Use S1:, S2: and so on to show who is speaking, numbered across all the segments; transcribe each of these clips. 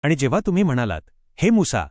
S1: आणि जेव्हा तुम्ही म्हणालात, हे मूसा,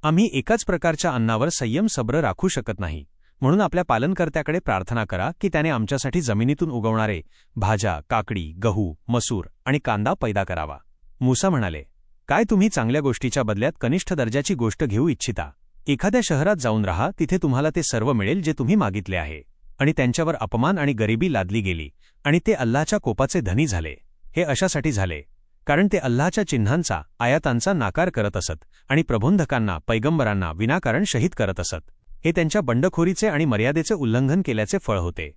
S1: आम्ही एकाच प्रकारच्या अन्नावर संयम सब्र राखू शकत नाही, म्हणून आपल्या पालनकर्त्याकडे प्रार्थना करा की त्याने आमच्यासाठी जमिनीतून उगवणारे भाज्या, काकडी, गहू, मसूर आणि कांदा पैदा करावा. मूसा म्हणाले, काय तुम्ही चांगल्या गोष्टीच्या बदल्यात कनिष्ठ दर्जाची गोष्ट घेऊ इच्छिता? एखाद्या शहरात जाऊन राहा, तिथे तुम्हाला ते सर्व मिळेल जे तुम्ही मागितले आहे. आणि त्यांच्यावर अपमान आणि गरिबी लादली गेली आणि ते अल्लाहच्या कोपाचे धनी झाले. हे अशासाठी झाले कारण ते अल्लाहच्या चिन्हांचा, आयातांचा नाकार करत असत आणि प्रबोधकांना, पैगंबरांना विनाकारण शहीद करत असत. हे त्यांच्या बंडखोरीचे आणि मर्यादेचे उल्लंघन केल्याचे फळ होते.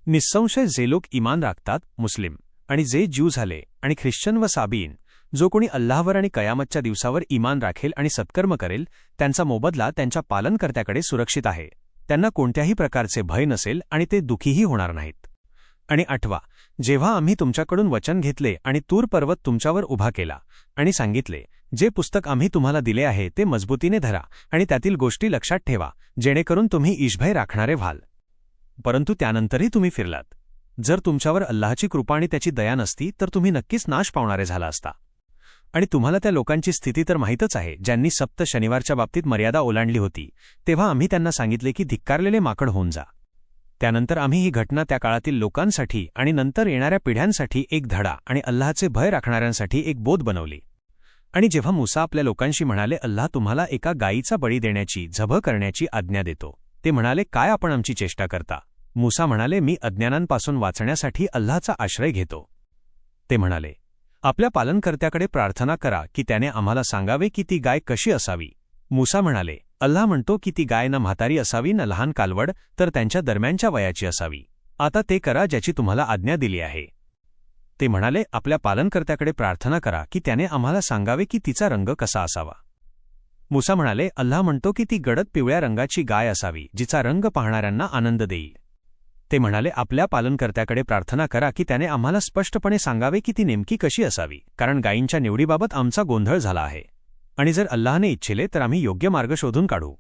S1: निस्संशय जे लोक ईमान राखतात, मुस्लिम आणि जे ज्यू झाले आणि ख्रिश्चन व साबीन, जो कोणी अल्लाहवर आणि कयामतच्या दिवसावर ईमान राखेल आणि सत्कर्म करेल, त्यांचा मोबदला त्यांच्या पालनकर्त्याकडे सुरक्षित आहे. त्यांना कोणत्याही प्रकारचे भय नसेल आणि ते दुःखीही होणार नाहीत. आणि 8, जेव्हा आम्ही तुमच्याकडून वचन घेतले आणि तूर पर्वत तुमच्यावर उभा केला आणि सांगितले, जे पुस्तक आम्ही तुम्हाला दिले आहे ते मजबूतीने धरा आणि त्यातील गोष्टी लक्षात ठेवा, जेणेकरून तुम्ही ईशभय राखणारे व्हाल. परंतु त्यानंतरही तुम्ही फिरलात. जर तुमच्यावर अल्लाहची कृपा आणि त्याची दया नसती तर तुम्ही नक्कीच नाश पावणारे झाला असता. आणि तुम्हाला त्या लोकांची स्थिती तर माहीतच आहे, ज्यांनी सप्त शनिवारच्या बाबतीत मर्यादा ओलांडली होती. तेव्हा आम्ही त्यांना सांगितले की धिक्कारलेले माकड होऊन जा. त्यानंतर आम्ही ही घटना त्या काळातील लोकांसाठी आणि नंतर येणाऱ्या पिढ्यांसाठी एक धडा आणि अल्लाहचे भय राखणाऱ्यांसाठी एक बोध बनवली. आणि जेव्हा मूसा आपल्या लोकांशी म्हणाले, अल्लाह तुम्हाला एका गायीचा बळी देण्याची, झबह करण्याची आज्ञा देतो, ते म्हणाले, काय आपण आमची चेष्टा करता? मूसा म्हणाले, मी अज्ञानांपासून वाचण्यासाठी अल्लाहचा आश्रय घेतो. ते म्हणाले, आपल्या पालनकर्त्याकडे प्रार्थना करा की त्याने आम्हाला सांगावे की ती गाय कशी असावी. मूसा म्हणाले, अल्लाह म्हणतो की ती गाय न म्हातारी असावी न लहान कालवड, तर त्यांच्या दरम्यानच्या वयाची असावी. आता ते करा ज्याची तुम्हाला आज्ञा दिली आहे. ते म्हणाले, आपल्या पालनकर्त्याकडे प्रार्थना करा की त्याने आम्हाला सांगावे की तिचा रंग कसा असावा. मूसा म्हणाले, अल्लाह म्हणतो की ती गडद पिवळ्या रंगाची गाय असावी, जिचा रंग पाहणाऱ्यांना आनंद देईल. ते म्हणाले, आपल्या पालनकर्त्याकडे प्रार्थना करा की त्याने आम्हाला स्पष्टपणे सांगावे की ती नेमकी कशी असावी, कारण गायींच्या निवडीबाबत आमचा गोंधळ झाला आहे. आणि जर अल्लाहने इच्छिले तर आम्ही योग्य मार्ग शोधून काढू.